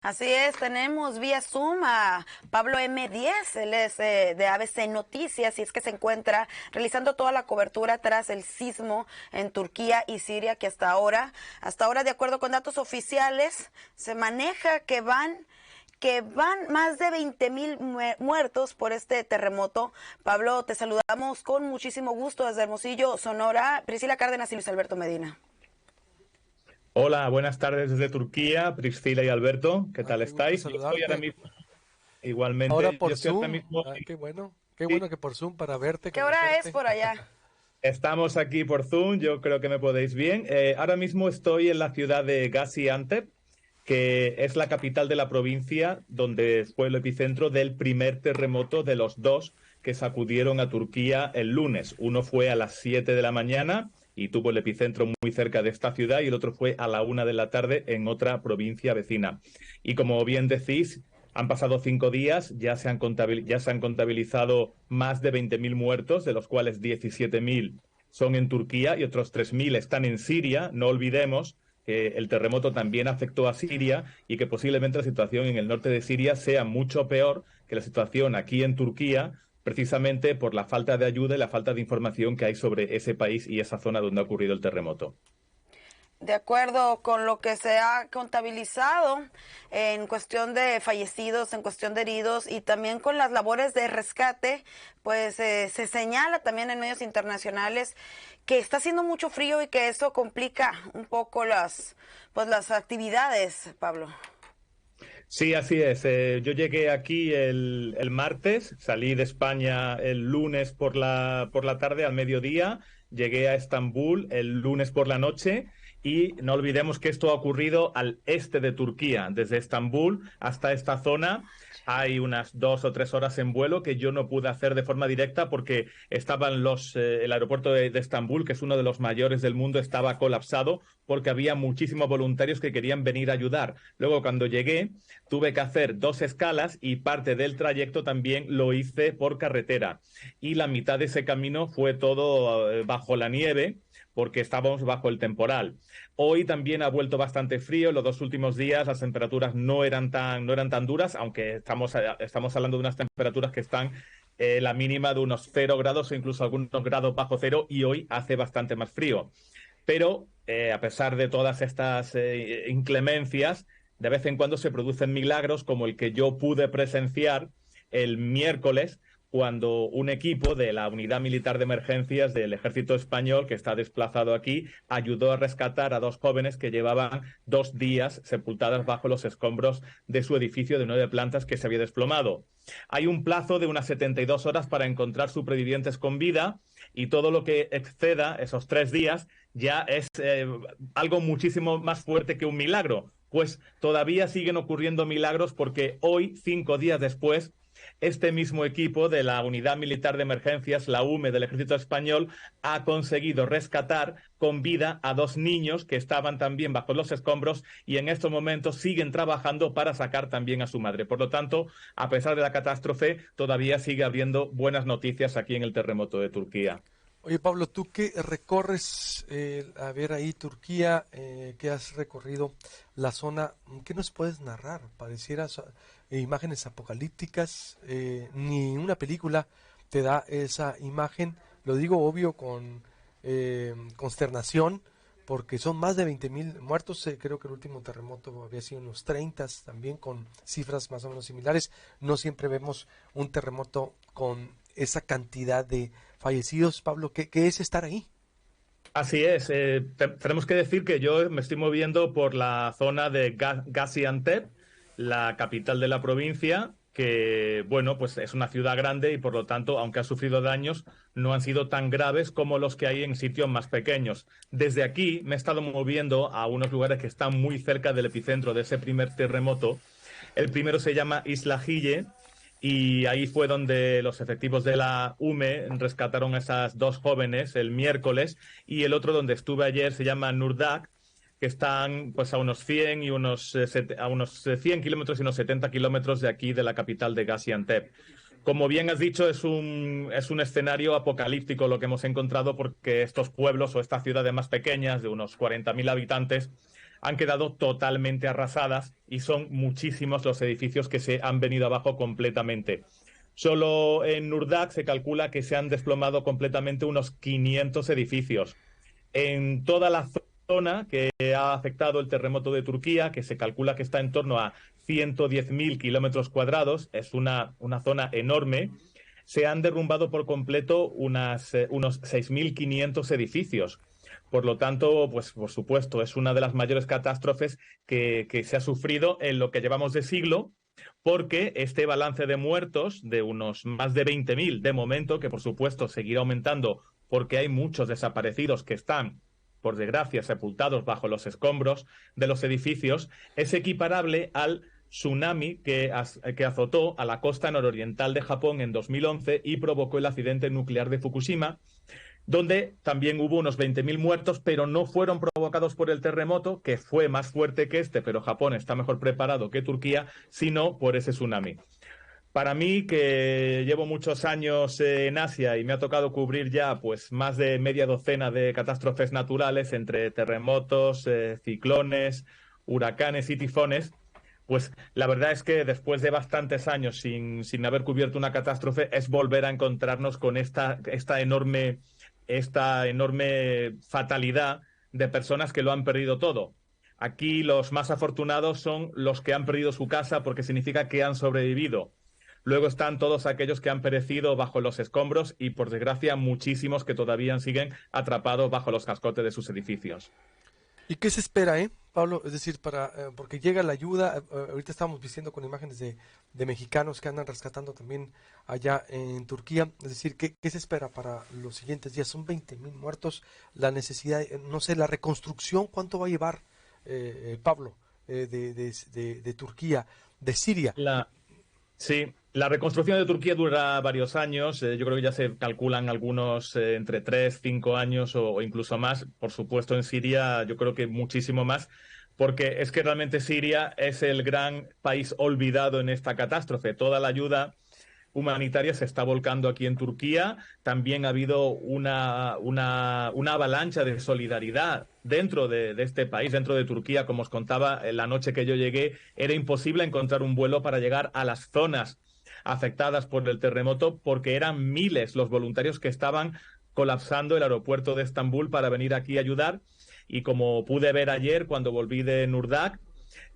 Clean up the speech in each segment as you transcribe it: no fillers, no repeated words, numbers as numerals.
Así es, tenemos vía Zoom a Pablo M10, él es de ABC Noticias y es que se encuentra realizando toda la cobertura tras el sismo en Turquía y Siria que hasta ahora de acuerdo con datos oficiales se maneja que van más de 20,000 muertos por este terremoto. Pablo, te saludamos con muchísimo gusto desde Hermosillo, Sonora. Priscila Cárdenas y Luis Alberto Medina. Hola, buenas tardes desde Turquía, Priscila y Alberto, ¿qué tal Qué gusto estáis? Yo estoy ahora saludarte. mismo, Ahora igualmente, yo por estoy ahora Zoom. mismo, Qué bueno. Qué sí, bueno que por Zoom para verte, ¿Qué hora es conocerte. por allá? estamos aquí por Zoom, yo creo que me podéis bien. Ahora mismo estoy en la ciudad de Gaziantep, que es la capital de la provincia donde fue el epicentro del primer terremoto de los dos que sacudieron a Turquía el lunes. Uno fue a las 7 de la mañana y tuvo el epicentro muy cerca de esta ciudad y el otro fue a la 1 de la tarde en otra provincia vecina. Y como bien decís, han pasado 5 días, ya se han contabilizado más de 20.000 muertos, de los cuales 17.000 son en Turquía y otros 3.000 están en Siria. No olvidemos que el terremoto también afectó a Siria y que posiblemente la situación en el norte de Siria sea mucho peor que la situación aquí en Turquía, precisamente por la falta de ayuda y la falta de información que hay sobre ese país y esa zona donde ha ocurrido el terremoto. De acuerdo con lo que se ha contabilizado en cuestión de fallecidos, en cuestión de heridos y también con las labores de rescate, pues se señala también en medios internacionales que está haciendo mucho frío y que eso complica un poco las actividades, Pablo. Sí, así es. Yo llegué aquí el martes, salí de España el lunes por la tarde al mediodía, llegué a Estambul el lunes por la noche y no olvidemos que esto ha ocurrido al este de Turquía. Desde Estambul hasta esta zona hay unas 2 o 3 horas en vuelo que yo no pude hacer de forma directa porque el aeropuerto de Estambul, que es uno de los mayores del mundo, estaba colapsado porque había muchísimos voluntarios que querían venir a ayudar. Luego, cuando llegué, tuve que hacer 2 escalas y parte del trayecto también lo hice por carretera. Y la mitad de ese camino fue todo bajo la nieve porque estábamos bajo el temporal. Hoy también ha vuelto bastante frío. Los 2 últimos días las temperaturas no eran tan duras, aunque estamos hablando de unas temperaturas que están la mínima de unos 0 grados o incluso algunos grados bajo cero y hoy hace bastante más frío. Pero a pesar de todas estas inclemencias, de vez en cuando se producen milagros como el que yo pude presenciar el miércoles cuando un equipo de la Unidad Militar de Emergencias del Ejército Español, que está desplazado aquí, ayudó a rescatar a 2 jóvenes que llevaban 2 días sepultadas bajo los escombros de su edificio de 9 plantas que se había desplomado. Hay un plazo de unas 72 horas para encontrar supervivientes con vida y todo lo que exceda esos 3 días ya es algo muchísimo más fuerte que un milagro. Pues todavía siguen ocurriendo milagros porque hoy, 5 días después, este mismo equipo de la Unidad Militar de Emergencias, la UME del Ejército Español, ha conseguido rescatar con vida a 2 niños que estaban también bajo los escombros y en estos momentos siguen trabajando para sacar también a su madre. Por lo tanto, a pesar de la catástrofe, todavía sigue habiendo buenas noticias aquí en el terremoto de Turquía. Oye, Pablo, tú que recorres, a ver ahí Turquía, que has recorrido la zona, ¿qué nos puedes narrar? Pareciera imágenes apocalípticas, ni una película te da esa imagen. Lo digo obvio con consternación, porque son más de 20,000 muertos. Creo que el último terremoto había sido en los 30, también con cifras más o menos similares. No siempre vemos un terremoto con esa cantidad de fallecidos. Pablo, ¿qué es estar ahí? Así es, tenemos que decir que yo me estoy moviendo por la zona de Gaziantep, la capital de la provincia, que, bueno, pues es una ciudad grande y por lo tanto, aunque ha sufrido daños, no han sido tan graves como los que hay en sitios más pequeños. Desde aquí me he estado moviendo a unos lugares que están muy cerca del epicentro de ese primer terremoto. El primero se llama Isla Gille y ahí fue donde los efectivos de la UME rescataron a esas 2 jóvenes el miércoles y el otro donde estuve ayer se llama Nurdak, que están pues a unos 100 y a unos 100 kilómetros y unos 70 kilómetros de aquí de la capital de Gaziantep. Como bien has dicho, es un escenario apocalíptico lo que hemos encontrado porque estos pueblos o estas ciudades más pequeñas de unos 40.000 habitantes han quedado totalmente arrasadas y son muchísimos los edificios que se han venido abajo completamente. Solo en Nurdak se calcula que se han desplomado completamente unos 500 edificios. En toda la zona que ha afectado el terremoto de Turquía, que se calcula que está en torno a 110.000 kilómetros cuadrados, es una zona enorme, se han derrumbado por completo unos 6.500 edificios. Por lo tanto, pues por supuesto, es una de las mayores catástrofes que se ha sufrido en lo que llevamos de siglo, porque este balance de muertos de unos más de 20.000 de momento, que por supuesto seguirá aumentando porque hay muchos desaparecidos que están, por desgracia, sepultados bajo los escombros de los edificios, es equiparable al tsunami que azotó a la costa nororiental de Japón en 2011 y provocó el accidente nuclear de Fukushima, donde también hubo unos 20.000 muertos, pero no fueron provocados por el terremoto, que fue más fuerte que este, pero Japón está mejor preparado que Turquía, sino por ese tsunami. Para mí, que llevo muchos años en Asia y me ha tocado cubrir ya pues más de media docena de catástrofes naturales, entre terremotos, ciclones, huracanes y tifones, pues la verdad es que después de bastantes años sin haber cubierto una catástrofe, es volver a encontrarnos con esta enorme fatalidad de personas que lo han perdido todo. Aquí los más afortunados son los que han perdido su casa porque significa que han sobrevivido. Luego están todos aquellos que han perecido bajo los escombros y, por desgracia, muchísimos que todavía siguen atrapados bajo los cascotes de sus edificios. ¿Y qué se espera, Pablo? Es decir, porque llega la ayuda, ahorita estamos viendo con imágenes de mexicanos que andan rescatando también allá en Turquía. Es decir, ¿qué se espera para los siguientes días? Son 20.000 muertos, la necesidad, no sé, la reconstrucción, ¿cuánto va a llevar, Pablo, de Turquía, de Siria? Sí, la reconstrucción de Turquía dura varios años. Yo creo que ya se calculan algunos entre 3, 5 años o incluso más. Por supuesto, en Siria yo creo que muchísimo más, porque es que realmente Siria es el gran país olvidado en esta catástrofe. Toda la ayuda humanitaria se está volcando aquí en Turquía. También ha habido una avalancha de solidaridad dentro de este país, dentro de Turquía. Como os contaba, la noche que yo llegué era imposible encontrar un vuelo para llegar a las zonas afectadas por el terremoto, porque eran miles los voluntarios que estaban colapsando el aeropuerto de Estambul para venir aquí a ayudar. Y como pude ver ayer cuando volví de Nurdak,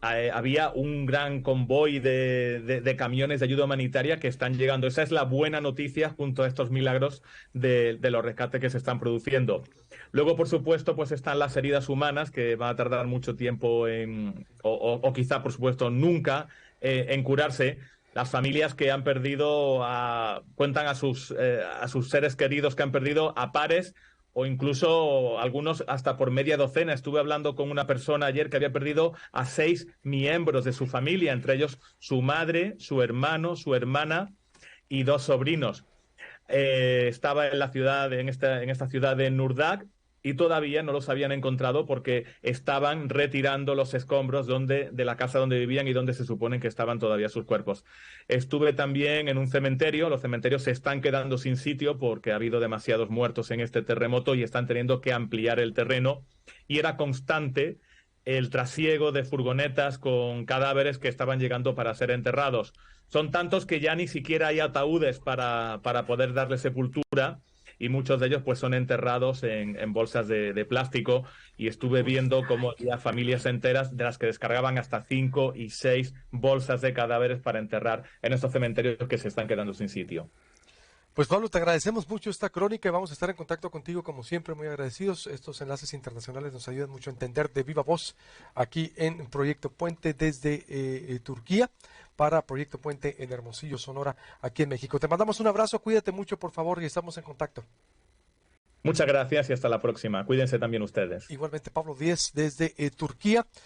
había un gran convoy de camiones de ayuda humanitaria que están llegando. Esa es la buena noticia junto a estos milagros de los rescates que se están produciendo. Luego, por supuesto, pues están las heridas humanas, que van a tardar mucho tiempo o quizá, por supuesto, nunca en curarse. Las familias que han perdido, cuentan a sus seres queridos que han perdido a pares, o incluso algunos hasta por media docena. Estuve hablando con una persona ayer que había perdido a 6 miembros de su familia, entre ellos su madre, su hermano, su hermana y 2 sobrinos. Estaba en esta ciudad de Nurdak, y todavía no los habían encontrado porque estaban retirando los escombros de la casa donde vivían y donde se supone que estaban todavía sus cuerpos. Estuve también en un cementerio. Los cementerios se están quedando sin sitio porque ha habido demasiados muertos en este terremoto y están teniendo que ampliar el terreno, y era constante el trasiego de furgonetas con cadáveres que estaban llegando para ser enterrados. Son tantos que ya ni siquiera hay ataúdes para poder darle sepultura, y muchos de ellos pues son enterrados en bolsas de plástico, y estuve viendo cómo había familias enteras de las que descargaban hasta 5 y 6 bolsas de cadáveres para enterrar en estos cementerios que se están quedando sin sitio. Pues Pablo, te agradecemos mucho esta crónica y vamos a estar en contacto contigo como siempre, muy agradecidos. Estos enlaces internacionales nos ayudan mucho a entender de viva voz aquí en Proyecto Puente desde Turquía para Proyecto Puente en Hermosillo, Sonora, aquí en México. Te mandamos un abrazo, cuídate mucho por favor y estamos en contacto. Muchas gracias y hasta la próxima. Cuídense también ustedes. Igualmente Pablo Díez desde Turquía.